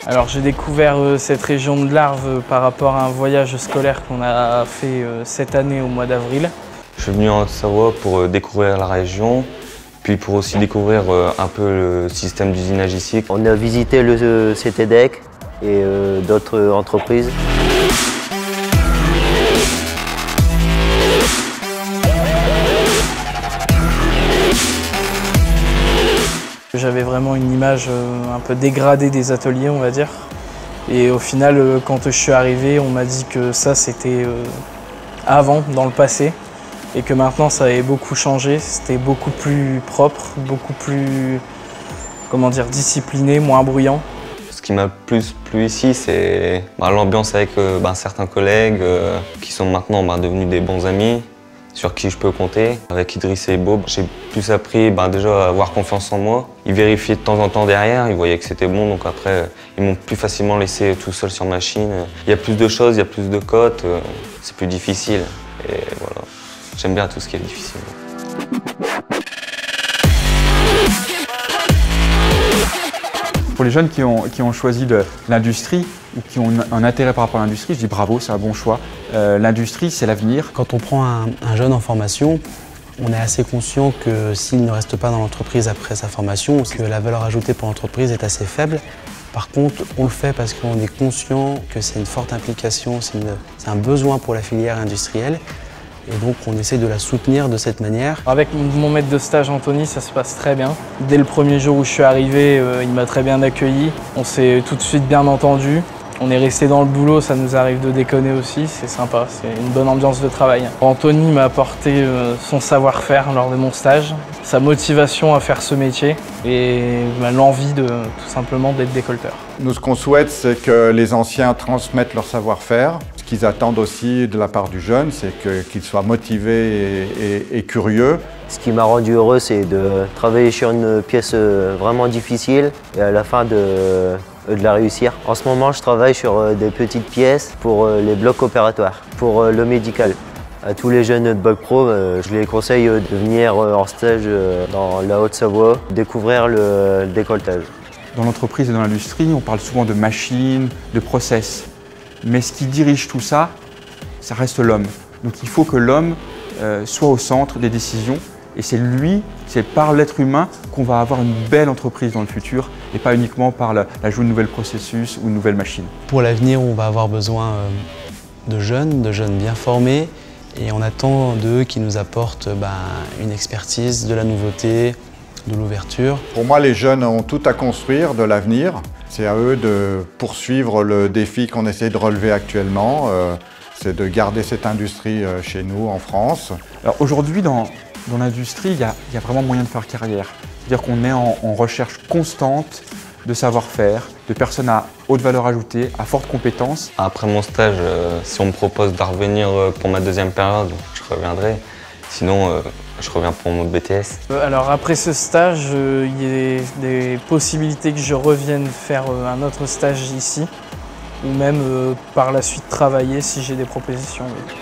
Alors j'ai découvert cette région de l'Arve par rapport à un voyage scolaire qu'on a fait cette année au mois d'avril. Je suis venu en Haute-Savoie pour découvrir la région, puis pour aussi découvrir un peu le système d'usinage ici. On a visité le CTDEC et d'autres entreprises. J'avais vraiment une image un peu dégradée des ateliers, on va dire. Et au final, quand je suis arrivé, on m'a dit que ça, c'était avant, dans le passé. Et que maintenant, ça avait beaucoup changé. C'était beaucoup plus propre, beaucoup plus, comment dire, discipliné, moins bruyant. Ce qui m'a plus plu ici, c'est l'ambiance avec certains collègues qui sont maintenant devenus des bons amis, sur qui je peux compter. Avec Idriss et Bob, j'ai plus appris déjà à avoir confiance en moi. Ils vérifiaient de temps en temps derrière, ils voyaient que c'était bon, donc après, ils m'ont plus facilement laissé tout seul sur machine. Il y a plus de choses, il y a plus de cotes, c'est plus difficile. Et voilà, j'aime bien tout ce qui est difficile. Pour les jeunes qui ont choisi l'industrie ou qui ont un intérêt par rapport à l'industrie, je dis bravo, c'est un bon choix. L'industrie, c'est l'avenir. Quand on prend un jeune en formation, on est assez conscient que s'il ne reste pas dans l'entreprise après sa formation, que la valeur ajoutée pour l'entreprise est assez faible. Par contre, on le fait parce qu'on est conscient que c'est une forte implication, c'est un besoin pour la filière industrielle. Et donc on essaie de la soutenir de cette manière. Avec mon maître de stage Anthony, ça se passe très bien. Dès le premier jour où je suis arrivé, il m'a très bien accueilli. On s'est tout de suite bien entendu. On est resté dans le boulot, ça nous arrive de déconner aussi, c'est sympa, c'est une bonne ambiance de travail. Anthony m'a apporté son savoir-faire lors de mon stage, sa motivation à faire ce métier et l'envie tout simplement d'être décolleteur. Nous, ce qu'on souhaite, c'est que les anciens transmettent leur savoir-faire. Ce qu'ils attendent aussi de la part du jeune, c'est qu'il soit motivé et curieux. Ce qui m'a rendu heureux, c'est de travailler sur une pièce vraiment difficile et à la fin de la réussir. En ce moment, je travaille sur des petites pièces pour les blocs opératoires, pour le médical. À tous les jeunes de Bac Pro, je les conseille de venir en stage dans la Haute-Savoie, découvrir le décolletage. Dans l'entreprise et dans l'industrie, on parle souvent de machines, de process. Mais ce qui dirige tout ça, ça reste l'homme. Donc il faut que l'homme soit au centre des décisions. Et c'est par l'être humain qu'on va avoir une belle entreprise dans le futur et pas uniquement par l'ajout de nouveaux processus ou de nouvelles machines. Pour l'avenir, on va avoir besoin de jeunes bien formés et on attend d'eux qui nous apportent une expertise, de la nouveauté, de l'ouverture. Pour moi, les jeunes ont tout à construire de l'avenir. C'est à eux de poursuivre le défi qu'on essaie de relever actuellement. C'est de garder cette industrie chez nous, en France. Alors aujourd'hui, dans l'industrie, il y a vraiment moyen de faire carrière. C'est-à-dire qu'on est en recherche constante de savoir-faire, de personnes à haute valeur ajoutée, à forte compétence. Après mon stage, si on me propose de revenir pour ma deuxième période, je reviendrai. Sinon, je reviens pour mon BTS. Alors après ce stage, il y a des possibilités que je revienne faire un autre stage ici ou même par la suite travailler si j'ai des propositions. Oui.